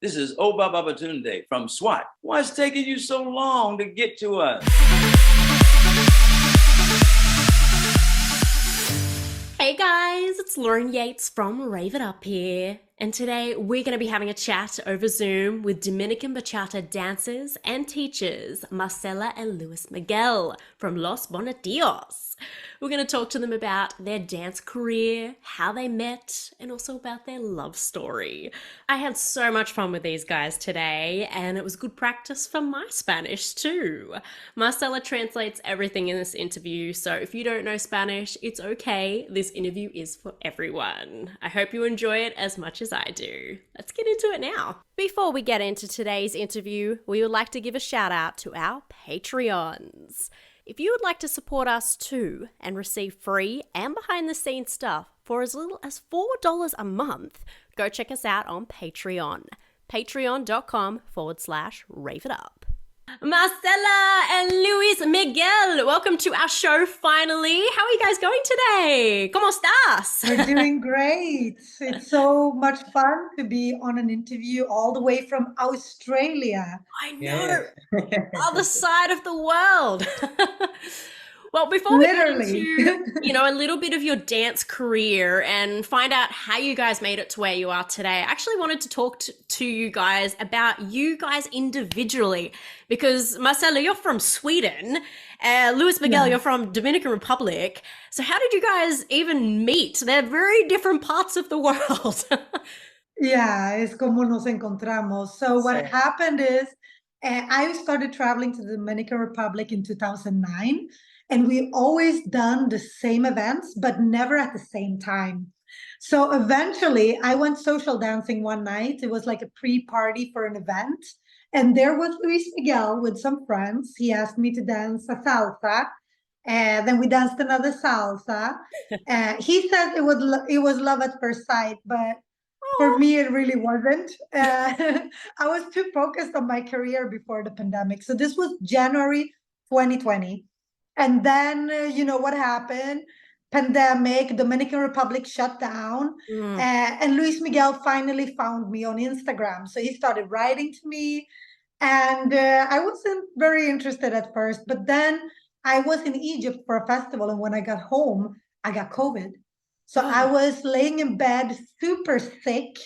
This is Oba Babatunde from SWAT. What's taking you so long to get to us? Hey guys, it's Lauren Yates from Rave It Up here. And today we're going to be having a chat over Zoom with Dominican Bachata dancers and teachers Marcela and Luis Miguel from Los Bonitillos. We're going to talk to them about their dance career, how they met, and also about their love story. I had so much fun with these guys today, and it was good practice for my Spanish too. Marcela translates everything in this interview, so if you don't know Spanish, it's okay. This interview is for everyone. I hope you enjoy it as much as I do. Let's get into it now. Before we get into today's interview, we would like to give a shout out to our Patreons. If you would like to support us too and receive free and behind the scenes stuff for as little as $4 a month, go check us out on Patreon. Patreon.com/raveitup. Marcela and Luis Miguel, welcome to our show finally. How are you guys going today? ¿Cómo estás? We're doing great. It's so much fun to be on an interview all the way from Australia. I know, other side of the world. Well, before we get into, a little bit of your dance career and find out how you guys made it to where you are today, I actually wanted to talk to you guys about you guys individually, because Marcela, you're from Sweden, Luis Miguel, you're from Dominican Republic. So how did you guys even meet? They're very different parts of the world. Yeah, es como nos encontramos. So what happened is I started traveling to the Dominican Republic in 2009. And we always done the same events, but never at the same time. So eventually I went social dancing one night. It was like a pre-party for an event. And there was Luis Miguel with some friends. He asked me to dance a salsa. And then we danced another salsa. He said it was love at first sight, but for me, it really wasn't. I was too focused on my career before the pandemic. So this was January 2020. And then, what happened? Pandemic, Dominican Republic shut down. And Luis Miguel finally found me on Instagram. So he started writing to me. And I wasn't very interested at first. But then I was in Egypt for a festival. And when I got home, I got COVID. So I was laying in bed, super sick.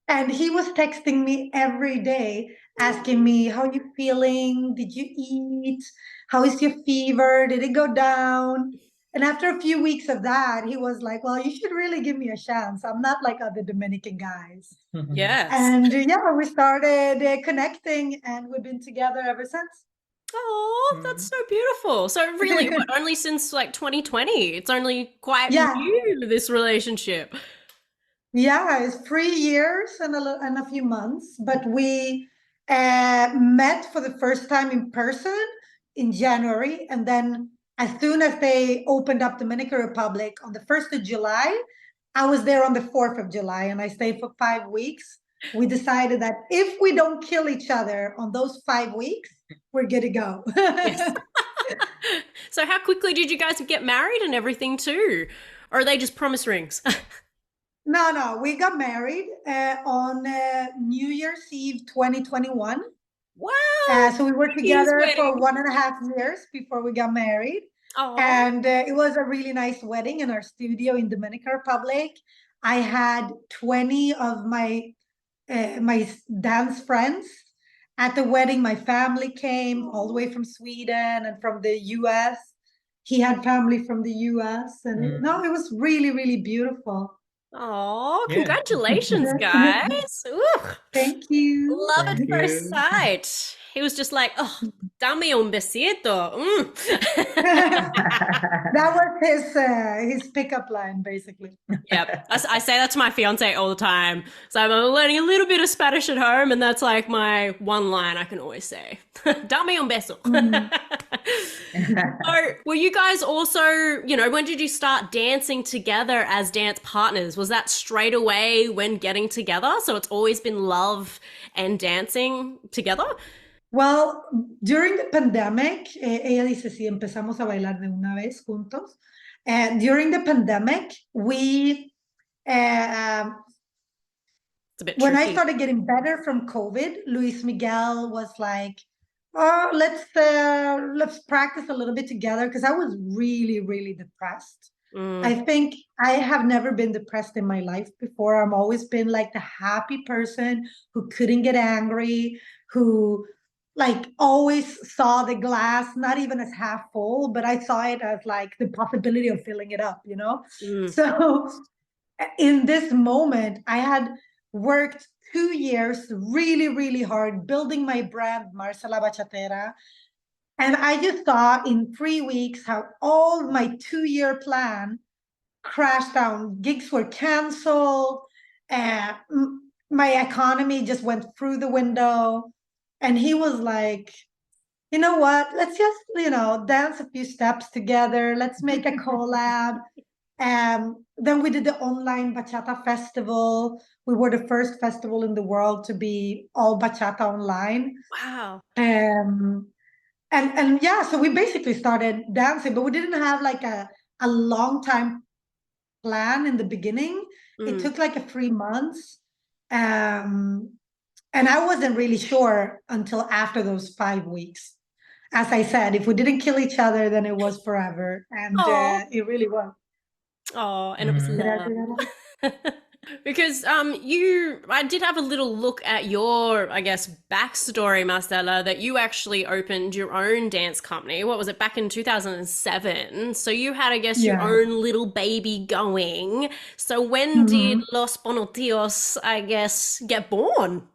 And he was texting me every day, asking me, how are you feeling? Did you eat? How is your fever? Did it go down? And after a few weeks of that, he was like, well, you should really give me a chance. I'm not like other Dominican guys. Yes. And we started connecting, and we've been together ever since. Oh, that's so beautiful. So really, only since like 2020? It's only quite new, this relationship. Yeah, it's 3 years and a few months, but we met for the first time in person in January, and then as soon as they opened up Dominican Republic on the 1st of July, I was there on the 4th of July, and I stayed for 5 weeks. We decided that if we don't kill each other on those 5 weeks, we're good to go. Yes. So how quickly did you guys get married and everything too? Or are they just promise rings? No, we got married on New Year's Eve 2021. Wow. So we were together for 1.5 years before we got married. Aww. And it was a really nice wedding in our studio in Dominican Republic. I had 20 of my dance friends at the wedding. My family came all the way from Sweden and from the US. He had family from the US. And it was really, really beautiful. Oh, congratulations, guys. Thank you. Love at first sight. He was just like, oh, dame un besito. That was his pickup line, basically. Yep. I say that to my fiance all the time. So I'm learning a little bit of Spanish at home, and that's like my one line I can always say. Dame un beso. So were you guys also, when did you start dancing together as dance partners? Was that straight away when getting together? So it's always been love and dancing together? Well, during the pandemic, ella dice, sí, empezamos a bailar de una vez juntos. And during the pandemic, we... it's a bit when I tricky. started getting better from COVID, Luis Miguel was like, "Oh, let's practice a little bit together," because I was really, really depressed. I think I have never been depressed in my life before. I've always been like the happy person who couldn't get angry, who like always saw the glass not even as half full, but I saw it as like the possibility of filling it up, you know? So in this moment, I had worked 2 years really, really hard building my brand, Marcela Bachatera. And I just saw in 3 weeks how all my 2 year plan crashed down. Gigs were canceled. Uh, my economy just went through the window. And he was like, you know what? Let's just, dance a few steps together. Let's make a collab. Then we did the online bachata festival. We were the first festival in the world to be all bachata online. Wow. And yeah, so we basically started dancing, but we didn't have like a long time plan in the beginning. It took like 3 months. And I wasn't really sure until after those 5 weeks. As I said, if we didn't kill each other, then it was forever. And it really was. Oh, and it was love. Because I did have a little look at your, I guess, backstory, Marcela, that you actually opened your own dance company. What was it, back in 2007? So you had, I guess, your Yeah. own little baby going. So when did Los Bonitillos, I guess, get born?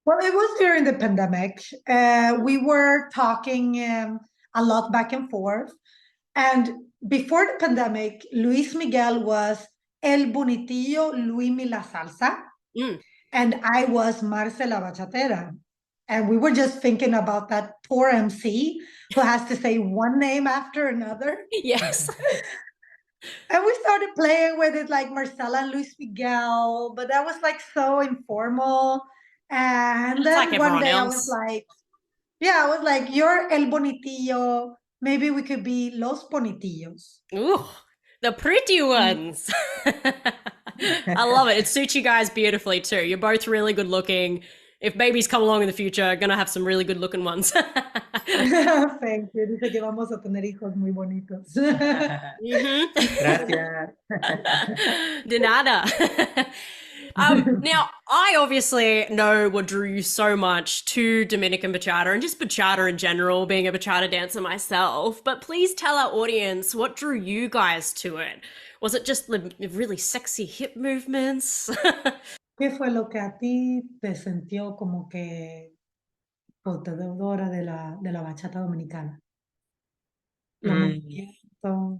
Well, it was during the pandemic. We were talking a lot back and forth. And before the pandemic, Luis Miguel was El Bonitillo Luimi La Salsa. And I was Marcela Bachatera. And we were just thinking about that poor MC who has to say one name after another. Yes. And we started playing with it like Marcela and Luis Miguel, but that was like so informal. And It's then like one everyone day I was else. like, yeah, I was like, you're El Bonitillo. Maybe we could be Los Bonitillos. Ooh, the pretty ones. I love it. It suits you guys beautifully too. You're both really good looking. If babies come along in the future, gonna have some really good looking ones. Thank you. Dice que vamos a tener hijos muy bonitos. Gracias. De nada. Now, I obviously know what drew you so much to Dominican Bachata and just Bachata in general, being a Bachata dancer myself. But please tell our audience what drew you guys to it. Was it just the really sexy hip movements? ¿Qué fue lo que a ti te sentió como que portadora de la bachata dominicana? Los Mm, movimientos.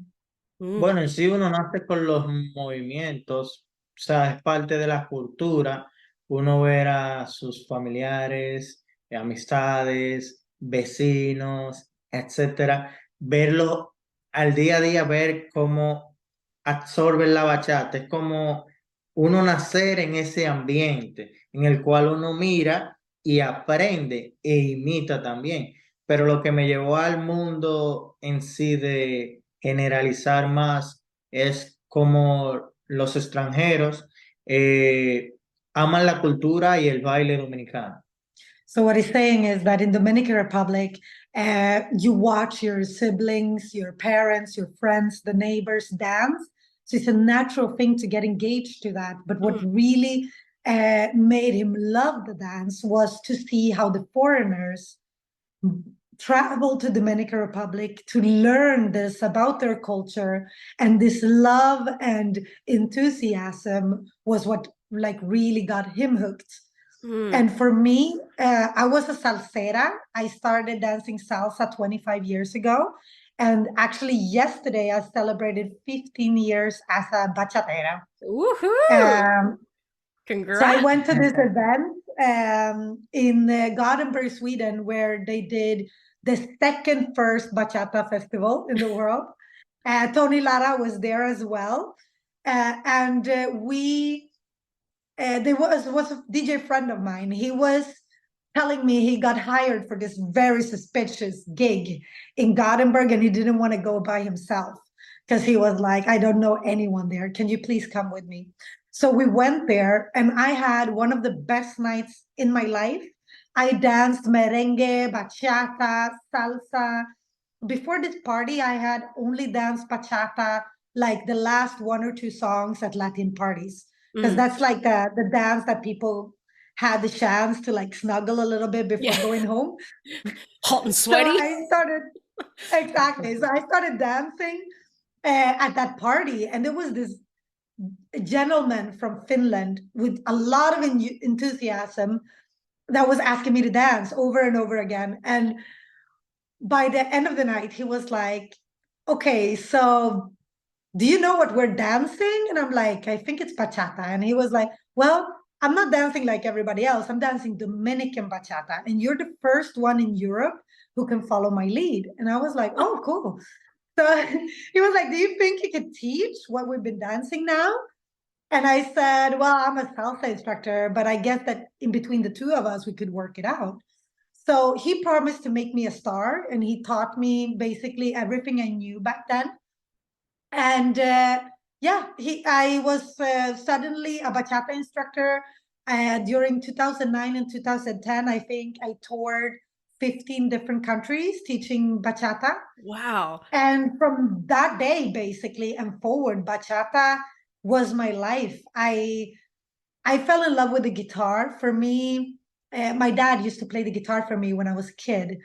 Bueno, en sí uno nace con los movimientos, o sea, es parte de la cultura. Uno ver a sus familiares, amistades, vecinos, etcétera, verlo al día a día, ver cómo absorben la bachata. Es como uno nacer en ese ambiente en el cual uno mira y aprende e imita también. Pero lo que me llevó al mundo en sí de generalizar más es como los extranjeros aman la cultura y el baile dominicano. So what he's saying is that in Dominican Republic, you watch your siblings, your parents, your friends, the neighbors dance. So it's a natural thing to get engaged to that. But what really made him love the dance was to see how the foreigners travel to Dominican Republic to learn this about their culture, and this love and enthusiasm was what like really got him hooked. And for me, I was a salsera. I started dancing salsa 25 years ago. And actually, yesterday I celebrated 15 years as a bachatera. Woohoo! Congrats. So I went to this event in Gothenburg, Sweden, where they did the second first bachata festival in the world. Tony Lara was there as well. And there was a DJ friend of mine. He was telling me he got hired for this very suspicious gig in Gothenburg, and he didn't want to go by himself because he was like, I don't know anyone there. Can you please come with me? So we went there, and I had one of the best nights in my life. I danced merengue, bachata, salsa. Before this party, I had only danced bachata like the last one or two songs at Latin parties, because that's like the dance that people had the chance to like snuggle a little bit before going home. Hot and So sweaty. I started, exactly. So I started dancing at that party, and there was this gentleman from Finland with a lot of enthusiasm that was asking me to dance over and over again. And by the end of the night, he was like, okay, so do you know what we're dancing? And I'm like, I think it's bachata. And he was like, well, I'm not dancing like everybody else. I'm dancing Dominican bachata. And you're the first one in Europe who can follow my lead. And I was like, oh, cool. So he was like, do you think you could teach what we've been dancing now? And I said, well, I'm a salsa instructor, but I guess that in between the two of us, we could work it out. So he promised to make me a star, and he taught me basically everything I knew back then. And yeah, I was suddenly a bachata instructor. During 2009 and 2010, I think I toured 15 different countries teaching bachata. Wow. And from that day, basically, and forward, bachata was my life. I fell in love with the guitar. For me, my dad used to play the guitar for me when I was a kid.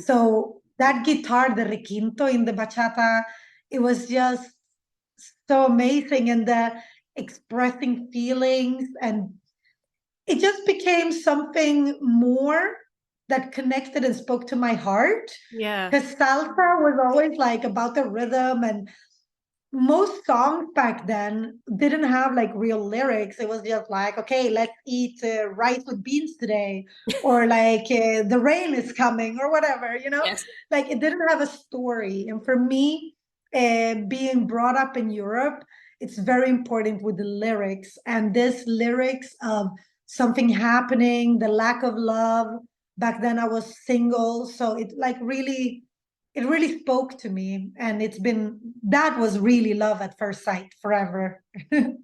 So that guitar, the requinto in the bachata, it was just so amazing, and the expressing feelings, and it just became something more that connected and spoke to my heart. Yeah. Because salsa was always like about the rhythm, and most songs back then didn't have like real lyrics. It was just like, okay, let's eat rice with beans today, or like the rain is coming, or whatever, Yes. like it didn't have a story. And for me, being brought up in Europe, it's very important with the lyrics, and this lyrics of something happening, the lack of love. Back then I was single, so it really spoke to me, and that was really love at first sight forever.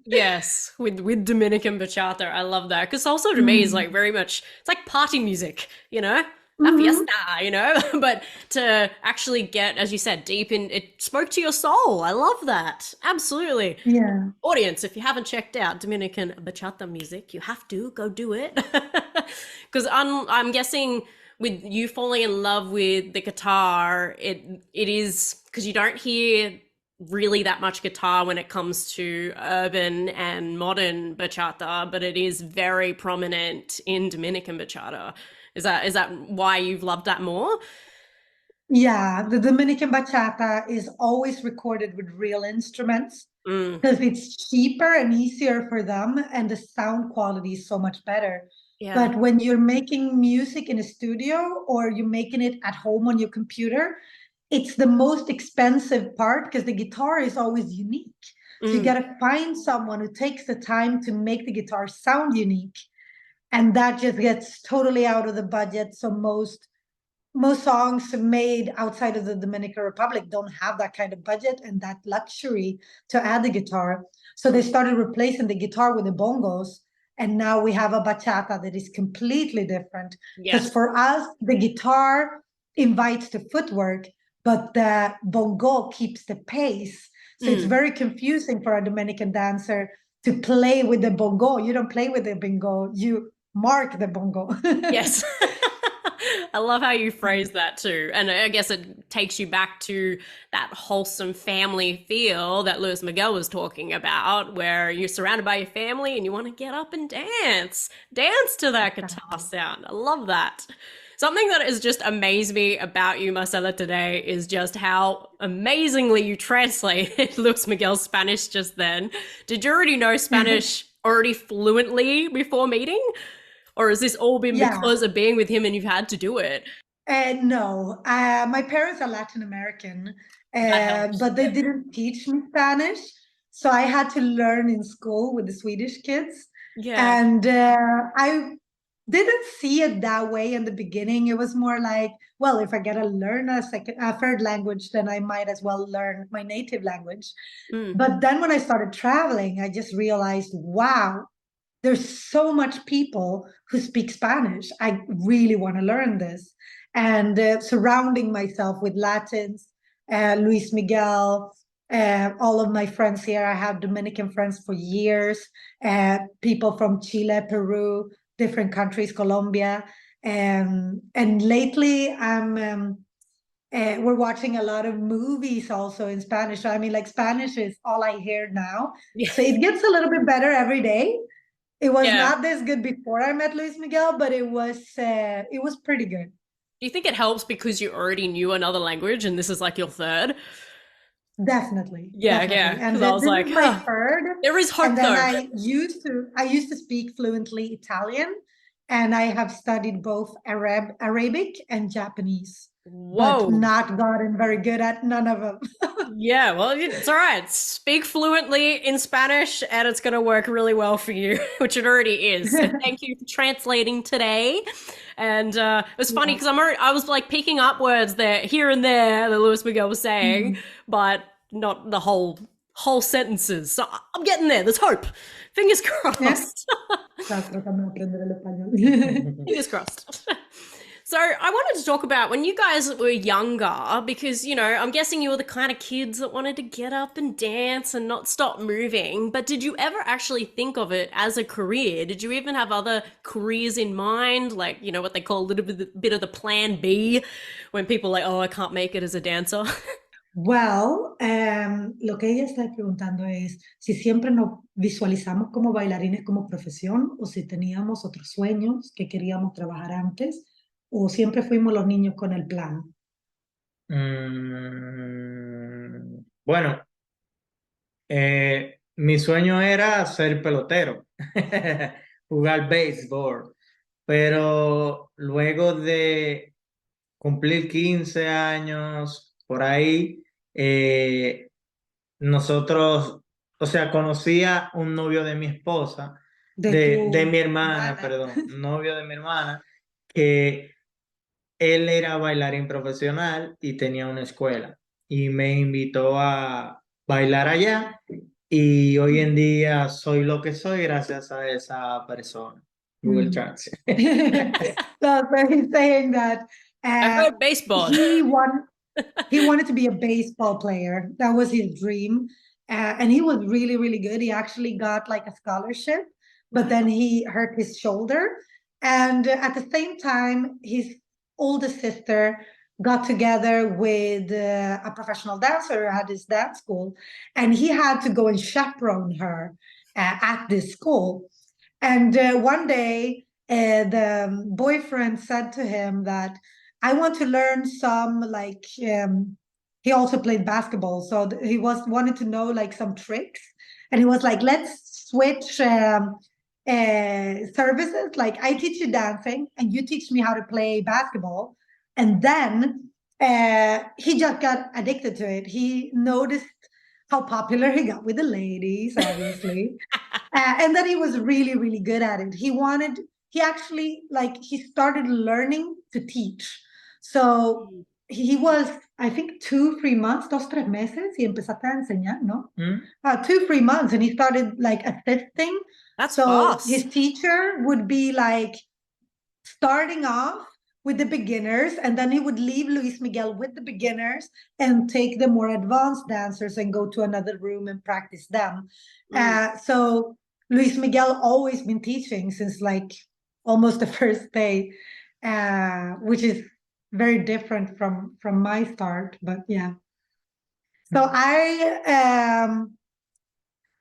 Yes, with Dominican bachata, I love that because salsa to me is like very much it's like party music, a fiesta, But to actually get, as you said, deep in, it spoke to your soul. I love that. Absolutely. Yeah. Audience, if you haven't checked out Dominican bachata music, you have to go do it. Because I'm guessing with you falling in love with the guitar, it is because you don't hear really that much guitar when it comes to urban and modern bachata, but it is very prominent in Dominican bachata. Is that why you've loved that more? Yeah, the Dominican bachata is always recorded with real instruments because it's cheaper and easier for them, and the sound quality is so much better. Yeah. But when you're making music in a studio, or you're making it at home on your computer, it's the most expensive part because the guitar is always unique. So you got to find someone who takes the time to make the guitar sound unique. And that just gets totally out of the budget. So most songs made outside of the Dominican Republic don't have that kind of budget and that luxury to add the guitar. So they started replacing the guitar with the bongos. And now we have a bachata that is completely different. Because Yes. for us, the guitar invites the footwork, but the bongo keeps the pace. So it's very confusing for a Dominican dancer to play with the bongo. You don't play with the bongo, you mark the bongo. Yes. I love how you phrase that too. And I guess it takes you back to that wholesome family feel that Luis Miguel was talking about, where you're surrounded by your family and you want to get up and dance to that guitar sound. I love that. Something that has just amazed me about you, Marcela, today is just how amazingly you translated Luis Miguel's Spanish just then. Did you already know Spanish already fluently before meeting? Or has this all been because of being with him and you've had to do it? No, my parents are Latin American, but they didn't teach me Spanish. So I had to learn in school with the Swedish kids. Yeah. And didn't see it that way in the beginning. It was more like, well, if I gotta learn a third language, then I might as well learn my native language. But then when I started traveling, I just realized, wow, there's so much people who speak Spanish. I really want to learn this. And surrounding myself with Latins, Luis Miguel, all of my friends here. I have Dominican friends for years, people from Chile, Peru, different countries, Colombia. And lately, we're watching a lot of movies also in Spanish. So, I mean, like Spanish is all I hear now. So it gets a little bit better every day. It was not this good before I met Luis Miguel, but it was pretty good. Do you think it helps because you already knew another language and this is like your third? Definitely. Yeah, definitely. yeah. And Because I was this like, is my third. there is hope And then though. I used to speak fluently Italian, and I have studied both Arabic and Japanese, but Whoa. not gotten very good at none of them. Yeah, well, it's all right. Speak fluently in Spanish and it's going to work really well for you, which it already is. So thank you for translating today. And it was funny because I was like picking up words there, here and there that Luis Miguel was saying, but not the whole sentences. So I'm getting there. There's hope. Fingers crossed. Fingers crossed. So I wanted to talk about when you guys were younger, because, you know, I'm guessing you were the kind of kids that wanted to get up and dance and not stop moving. But did you ever actually think of it as a career? Did you even have other careers in mind? Like, you know, what they call a little bit of the plan B when people are like, oh, I can't make it as a dancer. Well, lo que ella está preguntando es si siempre nos visualizamos como bailarines como profesión o si teníamos otros sueños que queríamos trabajar antes o siempre fuimos los niños con el plan. Bueno, mi sueño era ser pelotero, jugar béisbol, pero luego de cumplir 15 años por ahí, nosotros, o sea, conocí a un novio de mi esposa, de mi hermana, perdón, un novio de mi hermana, que él era bailarín profesional y tenía una escuela y me invitó a bailar allá y hoy en día soy lo que soy gracias a esa persona. Google Translate. So he's saying that I heard baseball. he wanted to be a baseball player. That was his dream. And he was really, really good. He actually got like a scholarship, but then he hurt his shoulder. And at the same time, his oldest sister got together with a professional dancer at his dance school, and he had to go and chaperone her at this school. And one day, the boyfriend said to him that I want to learn some like he also played basketball, so he wanted to know like some tricks, and he was like, let's switch services. Like I teach you dancing, and you teach me how to play basketball, and then he just got addicted to it. He noticed how popular he got with the ladies, obviously. And then he was really, really good at it. He actually, like, he started learning to teach. So he was, I think, 2-3 months, 2-3 meses, y empezaste a enseñar, ¿no? 2-3 months, and he started, like, assisting. That's so fast. His teacher would be, like, starting off with the beginners, and then he would leave Luis Miguel with the beginners and take the more advanced dancers and go to another room and practice them. So Luis Miguel always been teaching since like almost the first day, which is very different from my start, but yeah. So I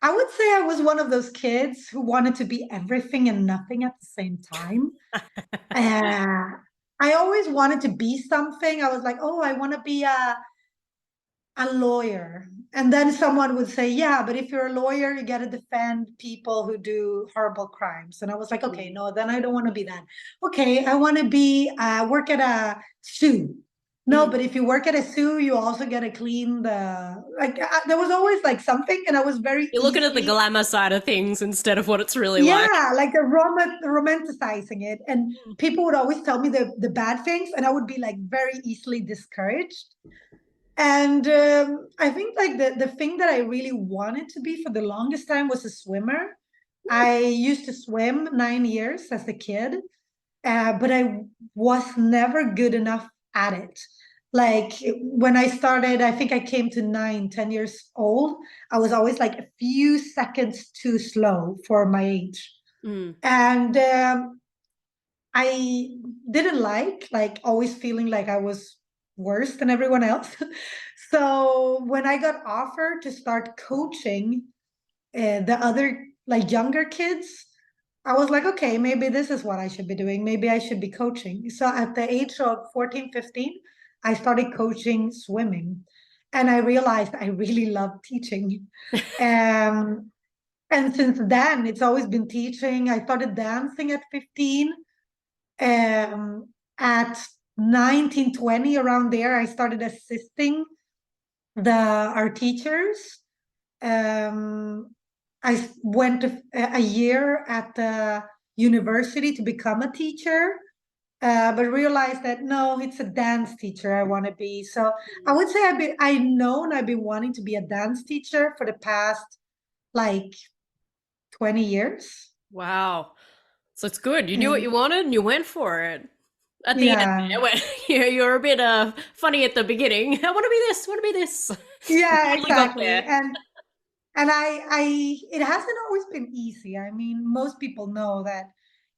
would say I was one of those kids who wanted to be everything and nothing at the same time. I always wanted to be something. I was like, oh, I want to be a lawyer. And then someone would say, yeah, but if you're a lawyer, you got to defend people who do horrible crimes. And I was like, okay, no, then I don't want to be that. Okay, I want to be work at a zoo. No, but if you work at a zoo, you also get to clean the, like, there was always like something, and I was very You're looking at the easily, glamour side of things instead of what it's really like. yeah, like the romanticizing it. And people would always tell me the bad things, and I would be like very easily discouraged. And I think like the thing that I really wanted to be for the longest time was a swimmer. I used to swim 9 years as a kid, but I was never good enough at it. Like when I started, I think I came to 9, 10 years old. I was always like a few seconds too slow for my age. Mm. And I didn't like always feeling like I was worse than everyone else. So when I got offered to start coaching the other like younger kids, I was like, okay, maybe this is what I should be doing. Maybe I should be coaching. So at the age of 14, 15, I started coaching swimming. And I realized I really love teaching. Um, and since then, it's always been teaching. I started dancing at 15. At 19, 20, around there, I started assisting our teachers. I went a year at the university to become a teacher, but realized that no, it's a dance teacher I want to be. So I would say I've been wanting to be a dance teacher for the past like 20 years. Wow. So it's good. You knew what And you wanted and you went for it. At the end yeah, there, where you're a bit funny at the beginning. I want to be this, want to be this. You yeah, finally got exactly. there. And it hasn't always been easy. I mean, most people know that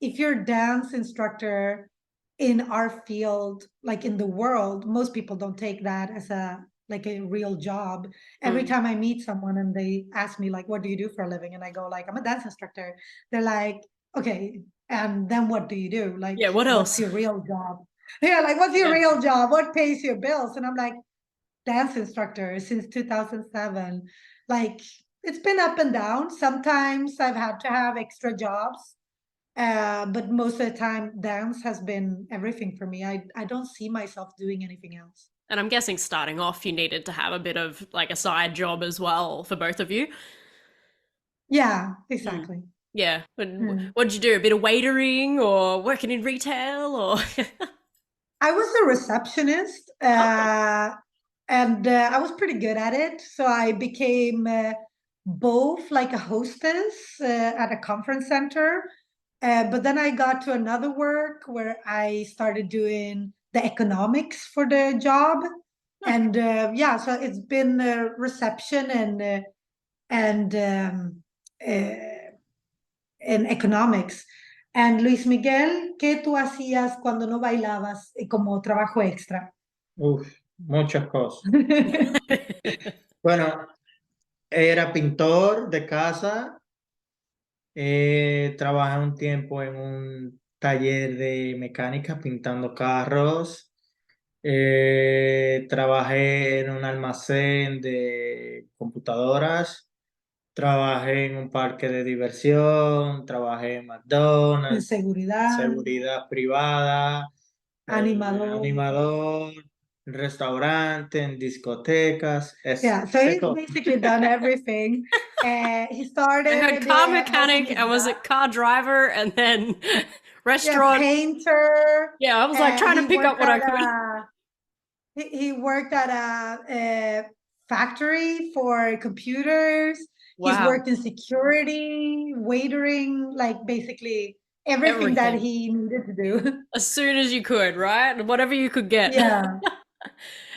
if you're a dance instructor in our field, like in the world, most people don't take that as a like a real job. Every Mm. time I meet someone and they ask me like, what do you do for a living? And I go like, I'm a dance instructor. They're like, okay, and then what do you do? Like, Yeah, what what's else? your real job? Yeah, like what's your Yeah. real job? What pays your bills? And I'm like, dance instructor since 2007. Like it's been up and down. Sometimes I've had to have extra jobs, but most of the time, dance has been everything for me. I don't see myself doing anything else. And I'm guessing starting off, you needed to have a bit of like a side job as well for both of you. Yeah, Mm. exactly. Yeah. But Mm. what'd you do? A bit of waitering or working in retail or? I was a receptionist, and I was pretty good at it. So I became both like a hostess at a conference center, but then I got to another work where I started doing the economics for the job, and yeah, so it's been reception and en economics. And Luis Miguel, ¿qué tú hacías cuando no bailabas como trabajo extra? Uf, muchas cosas. Bueno, era pintor de casa, trabajé un tiempo en un taller de mecánica pintando carros, trabajé en un almacén de computadoras, trabajé en un parque de diversión, trabajé en En McDonald's, seguridad, seguridad privada, animador. animador, restaurante, en discotecas, Yeah, so de he's todo. basically done everything. He I heard started car having mechanic his and was it car driver and then restaurant. painter. Yeah, I was like trying to He pick up worked what I at could. he worked at a factory for computers. He's Wow. worked in security, waitering, like basically everything that Everything. he needed to do. As soon as you could, right? Whatever you could get. Yeah,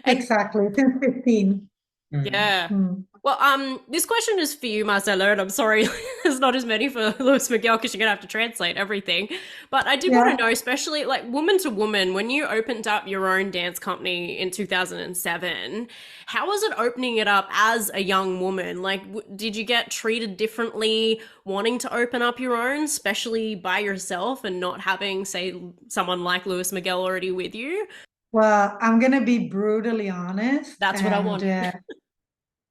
And exactly. Since 15. Mm. yeah. Hmm. Well, this question is for you, Marcela, and I'm sorry there's not as many for Luis Miguel because you're gonna have to translate everything. But I did want Yeah. to know, especially like woman to woman, when you opened up your own dance company in 2007, how was it opening it up as a young woman? Like, did you get treated differently wanting to open up your own, especially by yourself and not having, say, someone like Luis Miguel already with you? Well, I'm gonna be brutally honest, That's what I and want.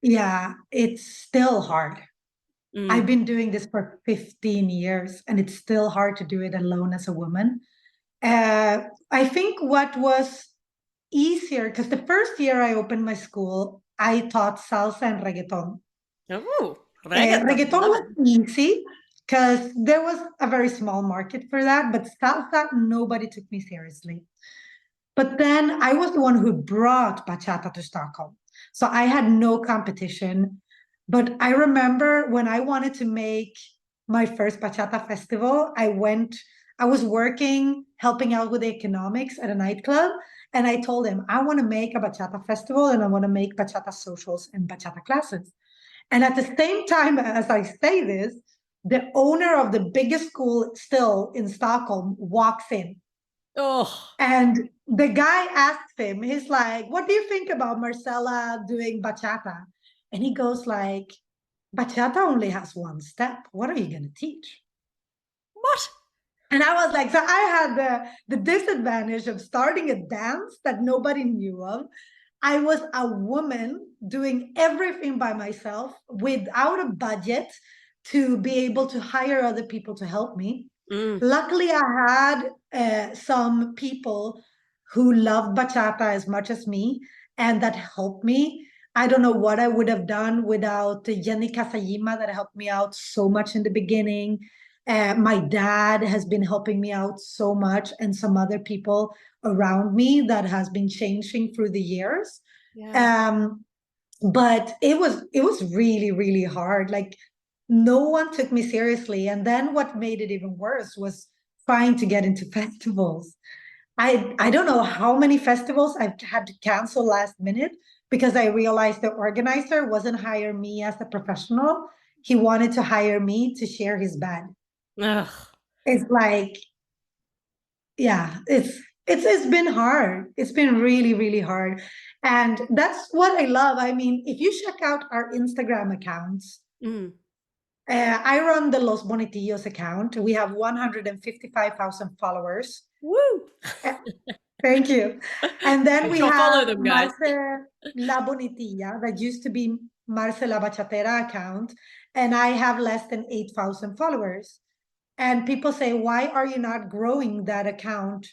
yeah, it's still hard. I've Mm, been doing this for 15 years, and it's still hard to do it alone as a woman. I think what was easier because the first year I opened my school, I taught salsa and reggaeton. Oh, reggaeton. Reggaeton was easy because there was a very small market for that, but salsa, nobody took me seriously. But then I was the one who brought bachata to Stockholm. So I had no competition. But I remember when I wanted to make my first bachata festival, I was working, helping out with the economics at a nightclub. And I told him, I want to make a bachata festival and I want to make bachata socials and bachata classes. And at the same time as I say this, the owner of the biggest school still in Stockholm walks in. Oh. And the guy asked him, he's like, what do you think about Marcela doing bachata? And he goes like, bachata only has one step. What are you going to teach? What? And I was like, so I had the disadvantage of starting a dance that nobody knew of. I was a woman doing everything by myself without a budget to be able to hire other people to help me. Luckily, I had some people who loved bachata as much as me, and that helped me. I don't know what I would have done without Jenny Kasayima that helped me out so much in the beginning. My dad has been helping me out so much, and some other people around me that has been changing through the years. Yeah. But it was really, really hard. Like no one took me seriously. And then what made it even worse was trying to get into festivals. I don't know how many festivals I've had to cancel last minute because I realized the organizer wasn't hire me as a professional. He wanted to hire me to share his bed. Ugh. It's like, yeah, it's been hard. It's been really, really hard. And that's what I love. I mean, if you check out our Instagram accounts, I run the Los Bonitillos account. We have 155,000 followers. Woo! Thank you. And then we Sure, follow have them, guys. Marcela Bonitilla, that used to be Marcela Bachatera account, and I have less than 8,000 followers. And people say, why are you not growing that account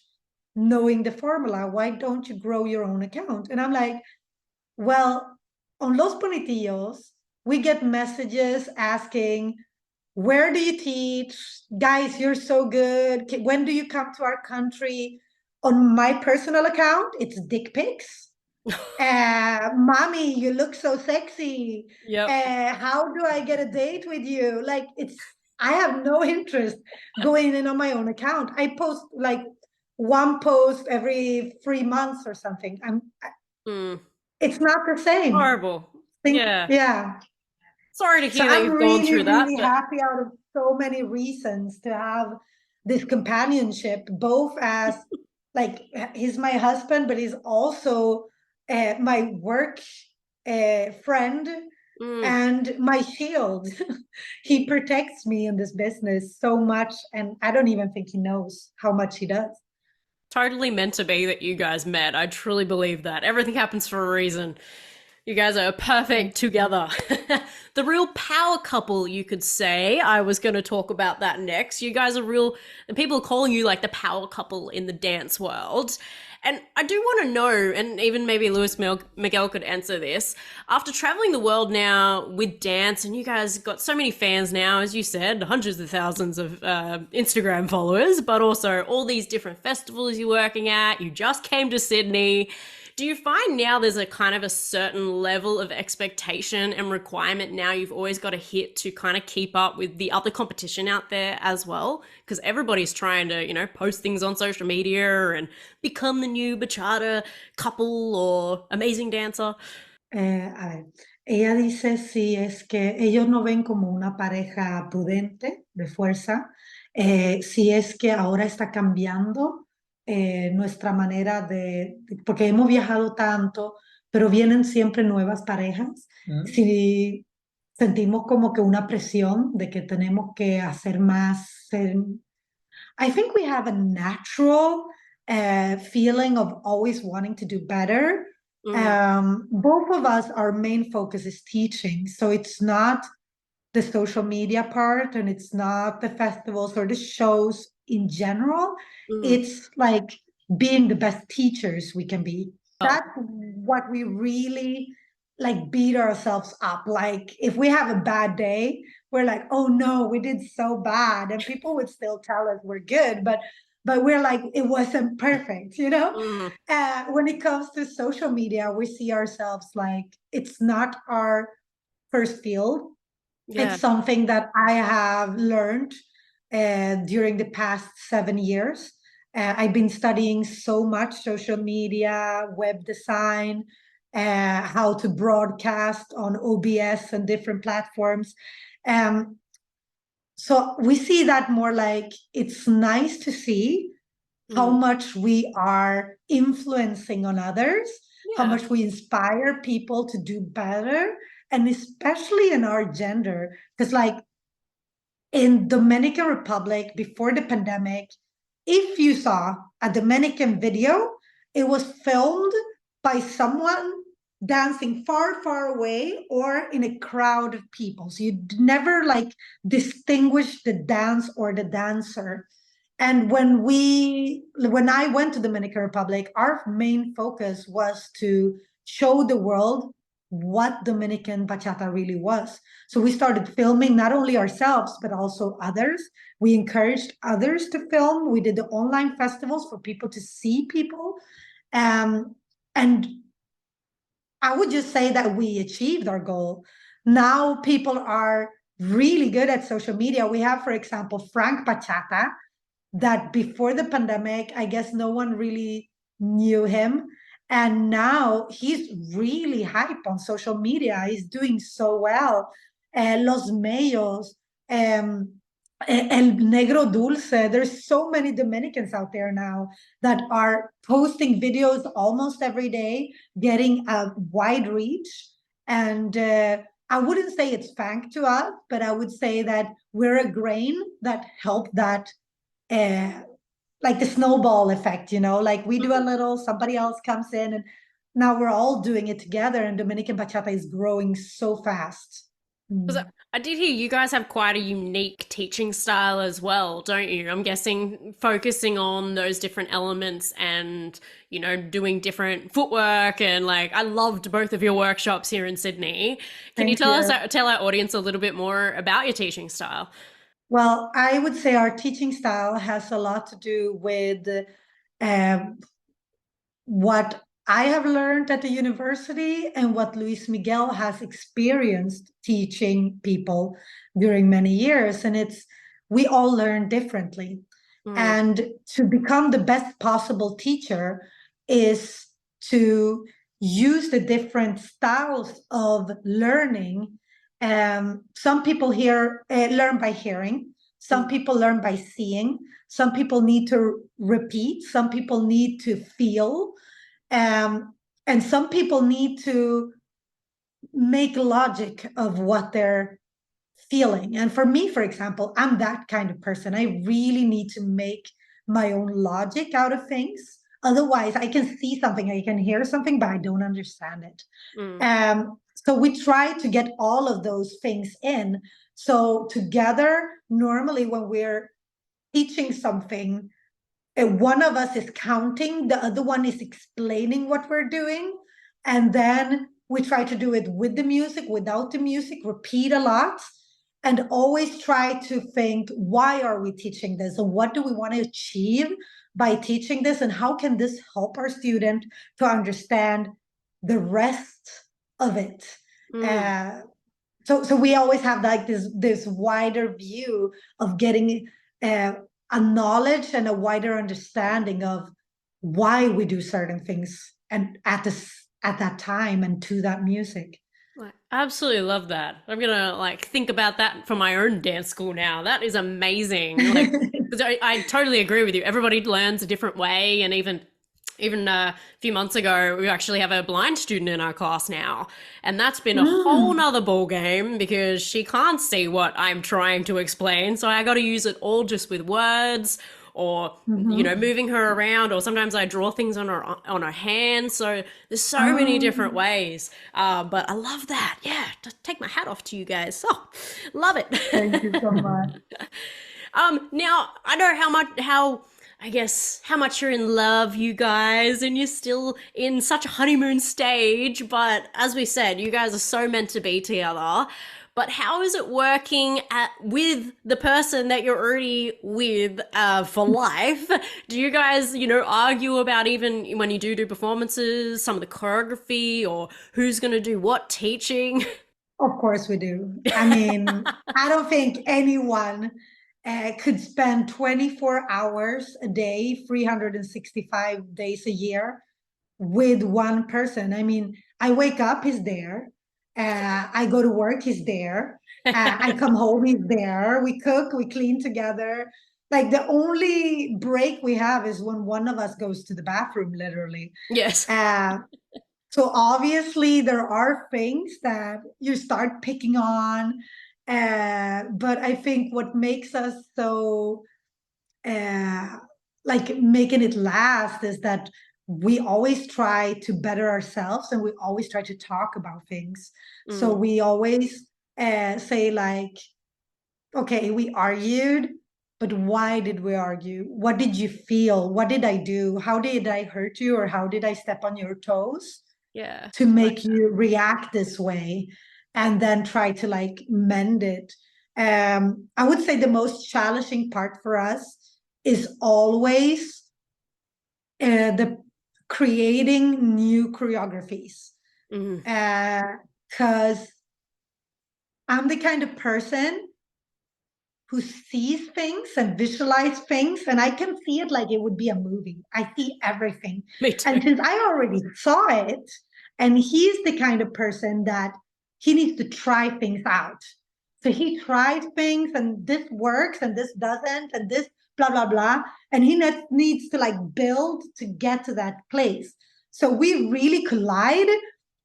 knowing the formula? Why don't you grow your own account? And I'm like, well, on Los Bonitillos, we get messages asking, where do you teach? Guys, you're so good. When do you come to our country? On my personal account, it's dick pics. Mommy, you look so sexy. Yep. How do I get a date with you? Like I have no interest going in on my own account. I post like one post every 3 months or something. It's not the same. Horrible. Yeah. Yeah. Sorry to So hear that I'm you've really, gone through that. really happy out of so many reasons to have this companionship, both as like he's my husband, but he's also my work friend and my shield. He protects me in this business so much, and I don't even think he knows how much he does. Totally meant to be that you guys met. I truly believe that. Everything happens for a reason. You guys are perfect together. The real power couple, you could say. I was going to talk about that next. You guys are real, and people are calling you like the power couple in the dance world. And I do want to know, and even maybe Luis Miguel could answer this, after traveling the world now with dance, and you guys got so many fans now, as you said, hundreds of thousands of Instagram followers, but also all these different festivals you're working at, you just came to Sydney. Do you find now there's a kind of a certain level of expectation and requirement now you've always got to hit to kind of keep up with the other competition out there as well? Because everybody's trying to, you know, post things on social media and become the new bachata couple or amazing dancer. A ver, ella dice si es que ellos no ven como una pareja prudente, de fuerza, si es que ahora está cambiando nuestra manera porque hemos viajado tanto, pero vienen siempre nuevas parejas. Si sentimos como que una presión de que tenemos que hacer más. I think we have a natural feeling of always wanting to do better. Both of us, our main focus is teaching. So it's not the social media part, and it's not the festivals or the shows in general. It's like being the best teachers we can be. That's what we really like beat ourselves up. Like if we have a bad day, we're like, oh no, we did so bad. And people would still tell us we're good, but we're like, it wasn't perfect, you know? Mm, When it comes to social media, we see ourselves like it's not our first field. yeah. It's something that I have learned during the past 7 years. I've been studying so much social media, web design, how to broadcast on OBS and different platforms. Um, so we see that more like it's nice to see how Mm, much we are influencing on others, how yeah. much we inspire people to do better, and especially in our gender. Because, like, in Dominican Republic before the pandemic, if you saw a Dominican video, it was filmed by someone dancing far, far away or in a crowd of people. So you never like distinguish the dance or the dancer. And when I went to Dominican Republic, our main focus was to show the world what Dominican bachata really was. So we started filming not only ourselves, but also others. We encouraged others to film. We did the online festivals for people to see people. And I would just say that we achieved our goal. Now people are really good at social media. We have, for example, Frank Bachata, that before the pandemic, I guess no one really knew him. And now he's really hype on social media. He's doing so well. Los Mellos, El Negro Dulce. There's so many Dominicans out there now that are posting videos almost every day, getting a wide reach. And I wouldn't say it's thanks to us, but I would say that we're a grain that helped that uh, like the snowball effect, you know, like we do a little, somebody else comes in, and now we're all doing it together. And Dominican Bachata is growing so fast. 'Cause I did hear you guys have quite a unique teaching style as well, don't you? I'm guessing focusing on those different elements and, you know, doing different footwork and like I loved both of your workshops here in Sydney. Can you Thank you. tell our audience a little bit more about your teaching style? Well, I would say our teaching style has a lot to do with um, what I have learned at the university and what Luis Miguel has experienced teaching people during many years. And it's, we all learn differently. Mm, And to become the best possible teacher is to use the different styles of learning. Some people here learn by hearing, some mm, people learn by seeing, some people need to repeat, some people need to feel, um, and some people need to make logic of what they're feeling. And for me, for example, I'm that kind of person. I really need to make my own logic out of things. Otherwise, I can see something, I can hear something, but I don't understand it. mm, So we try to get all of those things in. So together, normally when we're teaching something, one of us is counting, the other one is explaining what we're doing. And then we try to do it with the music, without the music, repeat a lot, and always try to think, why are we teaching this? And what do we want to achieve by teaching this? And how can this help our student to understand the rest of it? mm. So we always have like this wider view of getting uh, a knowledge and a wider understanding of why we do certain things and at that time and to that music. I absolutely love that. I'm gonna like think about that for my own dance school now. That is amazing. Like, 'cause I totally agree with you. Everybody learns a different way, and even a few months ago, we actually have a blind student in our class now, and that's been a whole Mm. nother ball game because she can't see what I'm trying to explain. So I got to use it all just with words or you know Mhm. moving her around, or sometimes I draw things on her hands. So there's so many different Oh, ways. But I love that. Yeah, just take my hat off to you guys. Oh, love it. thank you so much. Now I know how I guess, how much you're in love, you guys, and you're still in such a honeymoon stage. But as we said, you guys are so meant to be together. But how is it working with the person that you're already with for life? Do you guys, argue about even when you do performances, some of the choreography, or who's going to do what teaching? Of course we do. I mean, I don't think anyone could spend 24 hours a day, 365 days a year with one person. I mean, I wake up, he's there. I go to work, he's there. I come home, he's there. We cook, we clean together. Like the only break we have is when one of us goes to the bathroom, literally. Yes. So obviously there are things that you start picking on, but I think what makes us so like making it last is that we always try to better ourselves and we always try to talk about things. So we always say like, okay, we argued, but why did we argue? What did you feel? What did I do? How did I hurt you or how did I step on your toes? Yeah. To make you react this way and then try to like mend it. I would say the most challenging part for us is always the creating new choreographies. Because I'm the kind of person who sees things and visualize things, and I can see it like it would be a movie. I see everything. Me too. And since I already saw it, and he's the kind of person that he needs to try things out. So he tries things, and this works, and this doesn't, and this blah, blah, blah. And he needs to like build to get to that place. So we really collide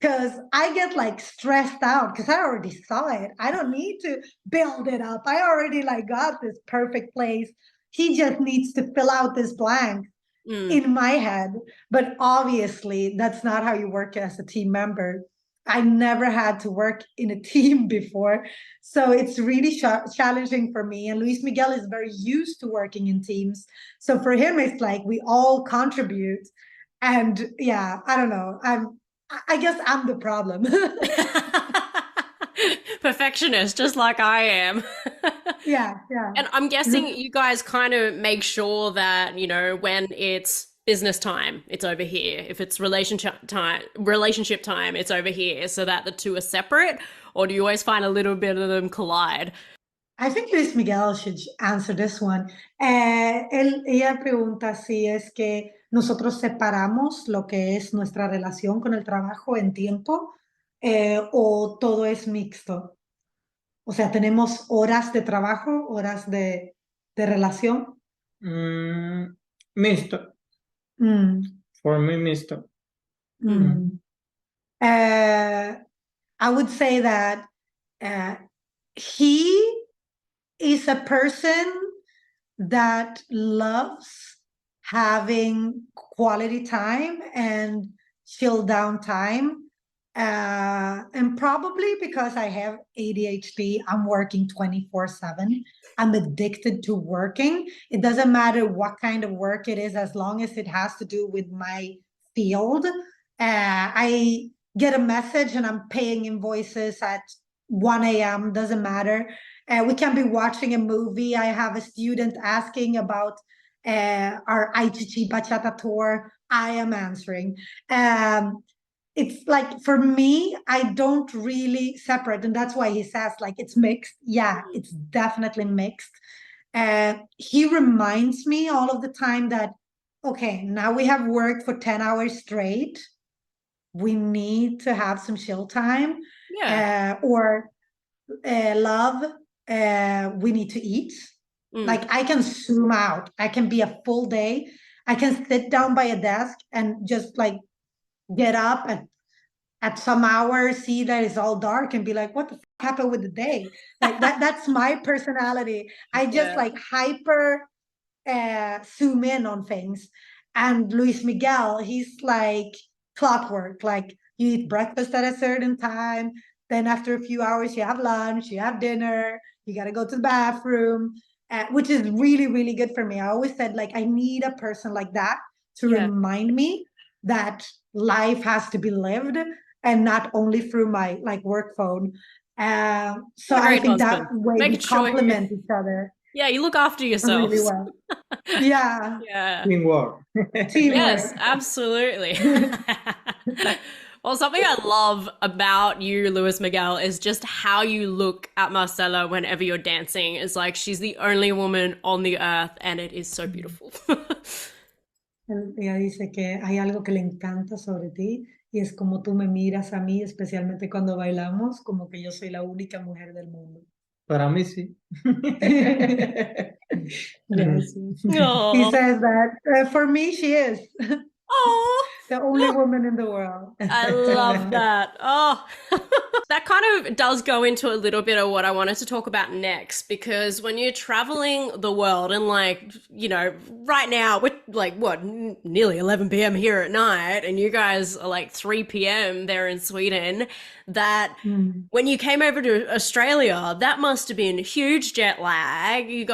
because I get like stressed out because I already saw it. I don't need to build it up. I already like got this perfect place. He just needs to fill out this blank in my head. But obviously, that's not how you work as a team member. I never had to work in a team before. So it's really challenging for me. And Luis Miguel is very used to working in teams. So for him, it's like we all contribute. And yeah, I don't know. I guess I'm the problem. Perfectionist, just like I am. Yeah. And I'm guessing you guys kind of make sure that, when it's business time, it's over here. If it's relationship time, it's over here, so that the two are separate. Or do you always find a little bit of them collide? I think Luis Miguel should answer this one. Ella pregunta si es que nosotros separamos lo que es nuestra relación con el trabajo en tiempo o todo es mixto. O sea, tenemos horas de trabajo, horas de relación. Mixto. For me, mixto. I would say that he is a person that loves having quality time and chill down time. And probably because I have ADHD, I'm working 24/7. I'm addicted to working. It doesn't matter what kind of work it is, as long as it has to do with my field. I get a message and I'm paying invoices at 1 a.m. Doesn't matter. We can be watching a movie. I have a student asking about our ITG Bachata tour. I am answering. It's like, for me, I don't really separate. And that's why he says like, it's mixed. Yeah, it's definitely mixed. He reminds me all of the time that, okay, now we have worked for 10 hours straight. We need to have some chill time. Yeah. Love, we need to eat. Like I can zoom out. I can be a full day. I can sit down by a desk and just like get up and at some hour see that it's all dark and be like, what the fuck happened with the day? Like that's my personality. I just like hyper zoom in on things. And Luis Miguel, he's like clockwork. Like you eat breakfast at a certain time, then after a few hours you have lunch, you have dinner, you got to go to the bathroom. which is really, really good for me. I always said, like, I need a person like that to remind me that life has to be lived and not only through my like work phone. So I think that way we complement each other. Yeah, you look after yourselves. Really well. Yeah. Yeah. Teamwork. Yes, absolutely. Well, something I love about you, Luis Miguel, is just how you look at Marcela whenever you're dancing. It's like she's the only woman on the earth, and it is so beautiful. Ella dice que hay algo que le encanta sobre ti y es como tú me miras a mí, especialmente cuando bailamos, como que yo soy la única mujer del mundo. Para mí sí. Yes. He says that for me she is. The only woman in the world. I love that. Oh, that kind of does go into a little bit of what I wanted to talk about next, because when you're traveling the world and like, you know, right now we're like, what, nearly 11 p.m. here at night, and you guys are like 3 p.m. there in Sweden, that when you came over to Australia, that must have been huge jet lag. You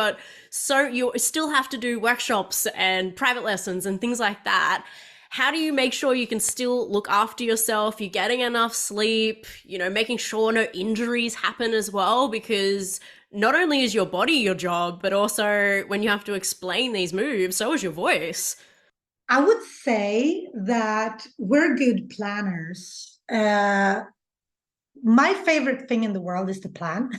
still have to do workshops and private lessons and things like that. How do you make sure you can still look after yourself? You're getting enough sleep, you know, making sure no injuries happen as well, because not only is your body your job, but also when you have to explain these moves, so is your voice. I would say that we're good planners. My favorite thing in the world is to plan.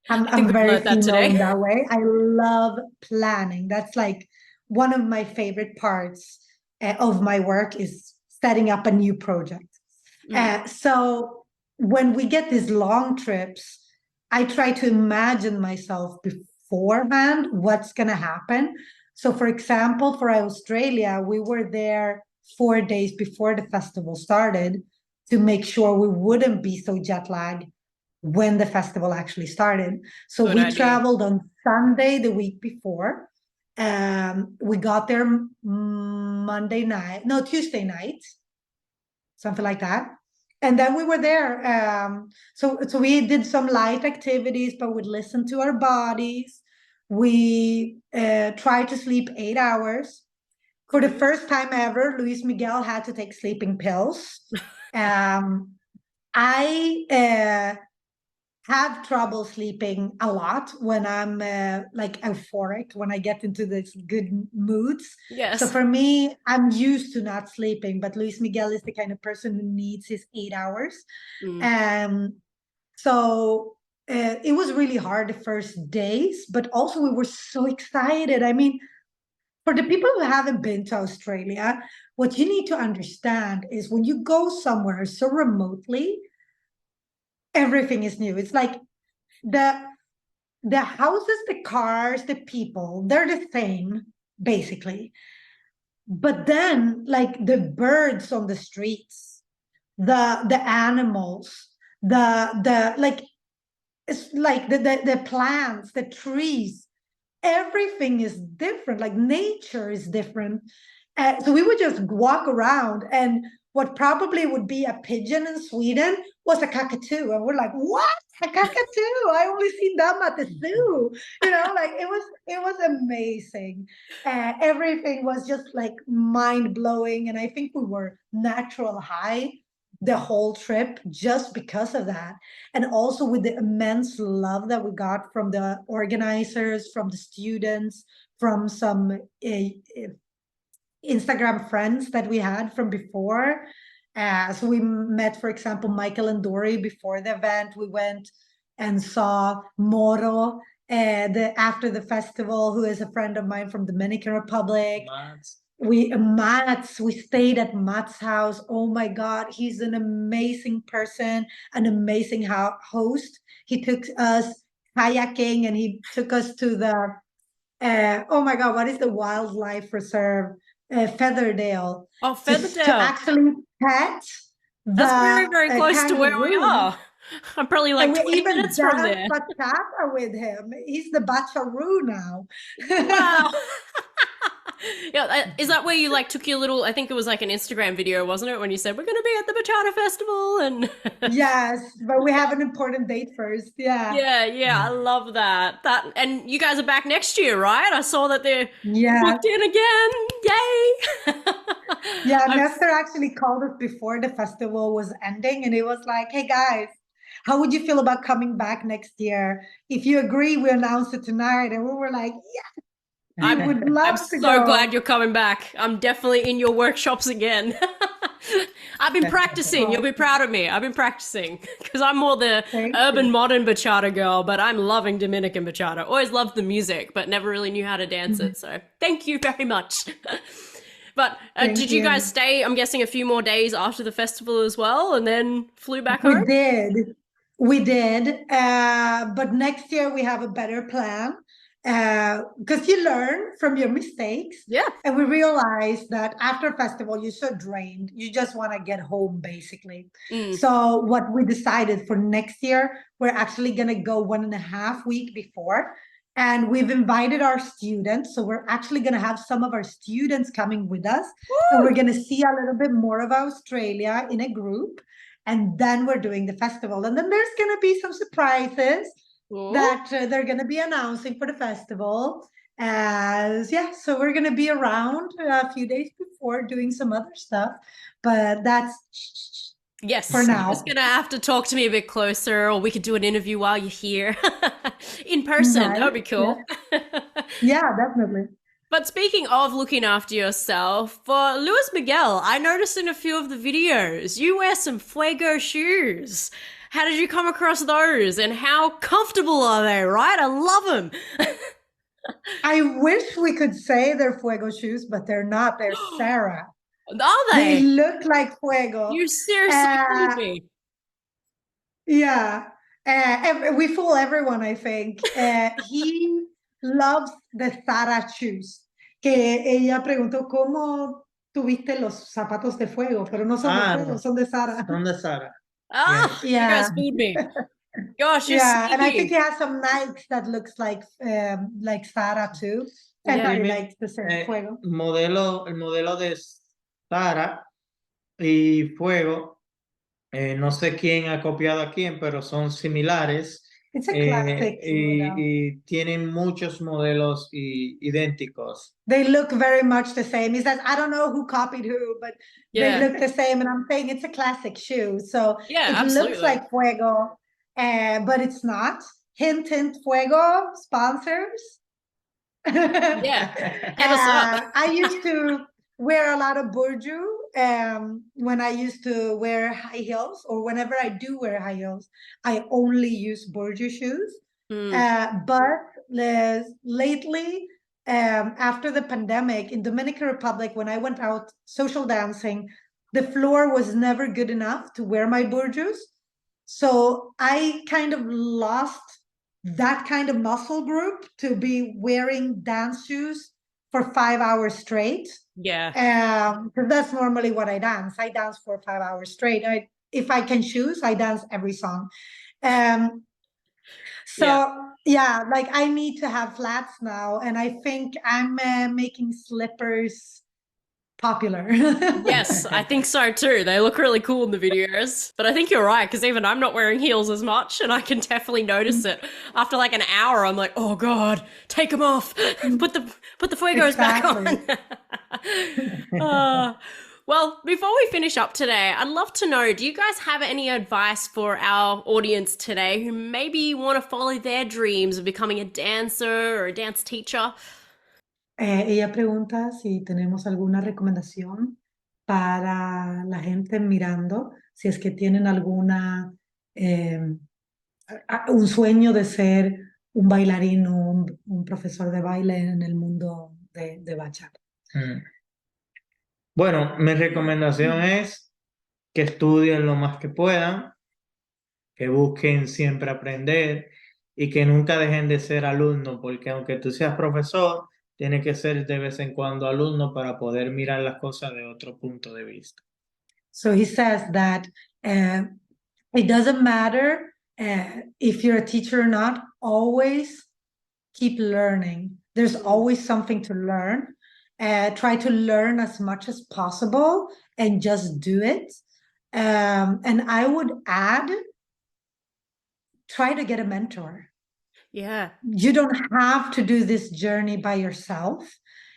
I'm very female in that way. I love planning. That's like one of my favorite parts of my work is setting up a new project. So when we get these long trips, I try to imagine myself beforehand what's going to happen. So for example, for Australia, we were there 4 days before the festival started to make sure we wouldn't be so jet lagged when the festival actually started. So we traveled on Sunday the week before. We got there Tuesday night, something like that. And then we were there. So we did some light activities, but we listened to our bodies. We tried to sleep 8 hours. For the first time ever, Luis Miguel had to take sleeping pills. I have trouble sleeping a lot when I'm like euphoric, when I get into this good moods. Yes. So for me, I'm used to not sleeping, but Luis Miguel is the kind of person who needs his 8 hours. So it was really hard the first days, but also we were so excited. I mean, for the people who haven't been to Australia, what you need to understand is when you go somewhere so remotely, everything is new. It's like the houses, the cars, the people, they're the same, basically. But then, like the birds on the streets, the animals, it's like the plants, the trees, everything is different. Like nature is different. So we would just walk around, and what probably would be a pigeon in Sweden was a cockatoo. And we're like, what? A cockatoo? I only see them at the zoo. You know, like it was amazing. Everything was just like mind-blowing. And I think we were natural high the whole trip just because of that. And also with the immense love that we got from the organizers, from the students, from some Instagram friends that we had from before. So we met, for example, Michael and Dory before the event. We went and saw Moro after the festival, who is a friend of mine from Dominican Republic. We stayed at Matt's house. Oh my God, he's an amazing person, an amazing host. He took us kayaking and he took us to the, oh my God, what is the wildlife reserve? Featherdale. Oh, Featherdale. To actually pet That's very, very close to where we are. I'm probably like 20 minutes from there. Bachata with him. He's the bacharoo now. Wow. Yeah, is that where you like took your little, I think it was like an Instagram video, wasn't it? When you said, we're going to be at the Bachata Festival and Yes, but we have an important date first. Yeah. yeah, I love that. And you guys are back next year, right? I saw that they're Yeah. booked in again. Yay! Yeah, I'm Nestor actually called us before the festival was ending, and it was like, hey guys, how would you feel about coming back next year? If you agree, we announce it tonight. And we were like, yeah, we would I'm love to so go. glad you're coming back. I'm definitely in your workshops again. I've been practicing. You'll be proud of me. I've been practicing because I'm more the Thank urban you. modern bachata girl, but I'm loving Dominican bachata. Always loved the music, but never really knew how to dance it. So thank you very much. But Thank did you you. guys stay, I'm guessing, a few more days after the festival as well and then flew back We home? did. We did. But next year we have a better plan because you learn from your mistakes. Yeah. And we realized that after festival, you're so drained. You just want to get home, basically. So what we decided for next year, we're actually going to go 1.5 weeks before. And we've invited our students. So we're actually going to have some of our students coming with us. And we're going to see a little bit more of Australia in a group. And then we're doing the festival. And then there's going to be some surprises that they're going to be announcing for the festival. So we're going to be around a few days before doing some other stuff. But that's Yes, for now. you're just gonna have to talk to me a bit closer, or we could do an interview while you're here in person. Nice. That would be cool. Yeah, definitely. But speaking of looking after yourself, for Luis Miguel, I noticed in a few of the videos you wear some Fuego shoes. How did you come across those, and how comfortable are they? Right, I love them. I wish we could say they're Fuego shoes, but they're not. They're Sarah. Are They they? look like Fuego. You seriously kidding me? Yeah. We fool everyone, I think. He loves the Zara shoes. Que ella preguntó cómo tuviste los zapatos de fuego, pero no son de fuego, No, son de Zara. son de Sara. Ah, Yes. you guys Yeah. fooled me. Gosh, you're Yeah, and I think sneaky. he has some Nikes that looks like Zara too. And Yeah. he likes the same fuego. El modelo de Sara y Fuego, no sé quién ha copiado a quién, pero son similares. It's a classic model. Y tienen muchos modelos idénticos. They look very much the same. He says, I don't know who copied who, but Yeah. they look the same. And I'm saying it's a classic shoe. So Yeah, it absolutely. looks like Fuego, but it's not. Hint, hint, Fuego sponsors. Yeah. Hit us up. I used to wear a lot of burju when I used to wear high heels, or whenever I do wear high heels, I only use burju shoes. But lately, after the pandemic in Dominican Republic, when I went out social dancing, the floor was never good enough to wear my burjus. So I kind of lost that kind of muscle group to be wearing dance shoes for 5 hours straight. Yeah. Because that's normally what I dance. I dance for 5 hours straight. If I can choose, I dance every song. Yeah, like I need to have flats now, and I think I'm making slippers popular. Yes, I think so too. They look really cool in the videos. But I think you're right, because even I'm not wearing heels as much, and I can definitely notice it. After like an hour, I'm like, oh God, take them off. Put the Fuegos back on. Well, before we finish up today, I'd love to know, do you guys have any advice for our audience today who maybe want to follow their dreams of becoming a dancer or a dance teacher? Ella pregunta si tenemos alguna recomendación para la gente mirando, si es que tienen alguna un sueño de ser un bailarín o un profesor de baile en el mundo de bachata. Bueno, mi recomendación es que estudien lo más que puedan, que busquen siempre aprender y que nunca dejen de ser alumno, porque aunque tú seas profesor, tienes que ser de vez en cuando alumno para poder mirar las cosas de otro punto de vista. So he says that it doesn't matter if you're a teacher or not, always keep learning. There's always something to learn. try to learn as much as possible and just do it. And I would add, try to get a mentor. Yeah. You don't have to do this journey by yourself.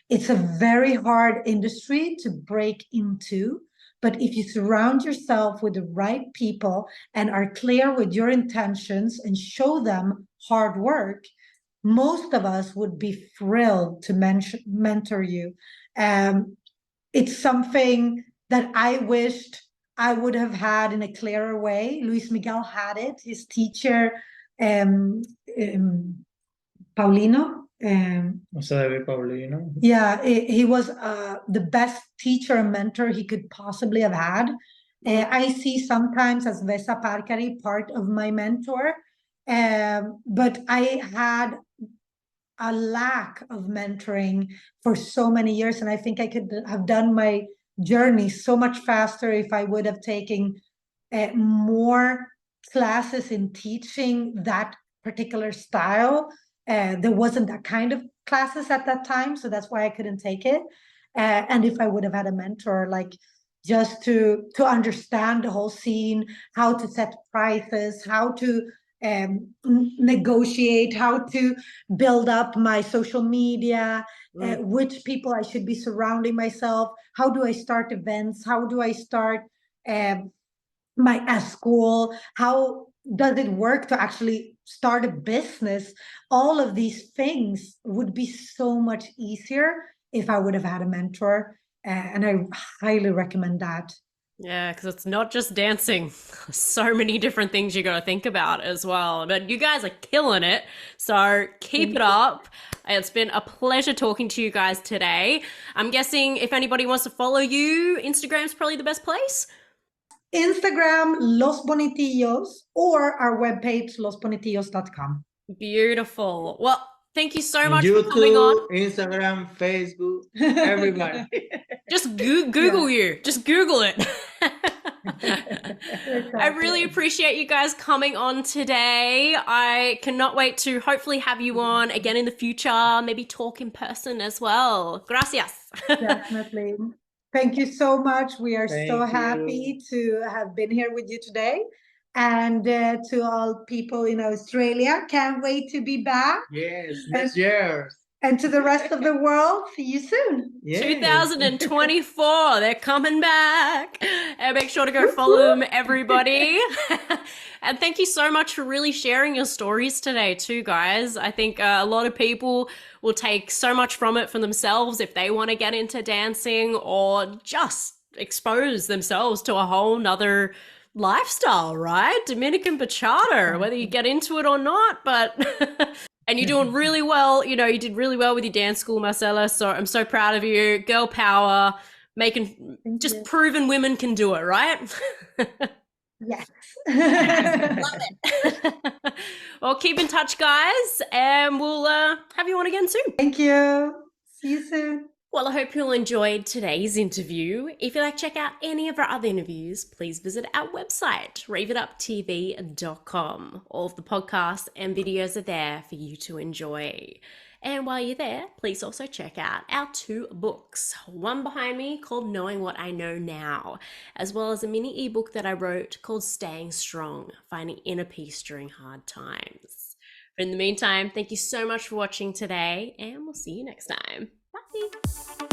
It's a very hard industry to break into. But if you surround yourself with the right people and are clear with your intentions and show them hard work, most of us would be thrilled to mentor you. It's something that I wished I would have had in a clearer way. Luis Miguel had it, his teacher, um, um, Paulino. Jose Paulino. Yeah, he was the best teacher and mentor he could possibly have had. I see sometimes as Vesa Parkari part of my mentor, but I had a lack of mentoring for so many years, and I think I could have done my journey so much faster if I would have taken more classes in teaching that particular style. There wasn't that kind of classes at that time, so that's why I couldn't take it. And if I would have had a mentor, like just to understand the whole scene, how to set prices, how to negotiate, how to build up my social media, which people I should be surrounding myself, how do I start events, how do I start my school, how does it work to actually start a business? All of these things would be so much easier if I would have had a mentor, and I highly recommend that. Yeah, because it's not just dancing. So many different things you got to think about as well. But you guys are killing it. So keep it up. It's been a pleasure talking to you guys today. I'm guessing if anybody wants to follow you, Instagram's probably the best place. Instagram, Los Bonitillos, or our webpage, losbonitillos.com. Beautiful. Well, thank you so much YouTube, for coming on. Instagram, Facebook, everybody. Just Google you. Just Google it. Exactly. I really appreciate you guys coming on today. I cannot wait to hopefully have you on again in the future, maybe talk in person as well. Gracias. Definitely. Thank you so much. We are so Thank happy to have been here with you today. And to all people in Australia, can't wait to be back. Yes, next year. And to the rest of the world, see you soon. Yes. 2024, they're coming back. And make sure to go follow them, everybody. And thank you so much for really sharing your stories today, too, guys. I think a lot of people will take so much from it for themselves if they want to get into dancing or just expose themselves to a whole nother lifestyle, right? Dominican Bachata, whether you get into it or not, but and you're doing really well. You know, you did really well with your dance school, Marcela. So I'm so proud of you. Girl power, making just proven women can do it, right? Yes. Love it. Well, keep in touch, guys, and we'll have you on again soon. Thank you. See you soon. Well, I hope you all enjoyed today's interview. If you'd like to check out any of our other interviews, please visit our website, raveituptv.com. All of the podcasts and videos are there for you to enjoy. And while you're there, please also check out our 2 books. One behind me called Knowing What I Know Now, as well as a mini ebook that I wrote called Staying Strong, Finding Inner Peace During Hard Times. But in the meantime, thank you so much for watching today, and we'll see you next time. Bye.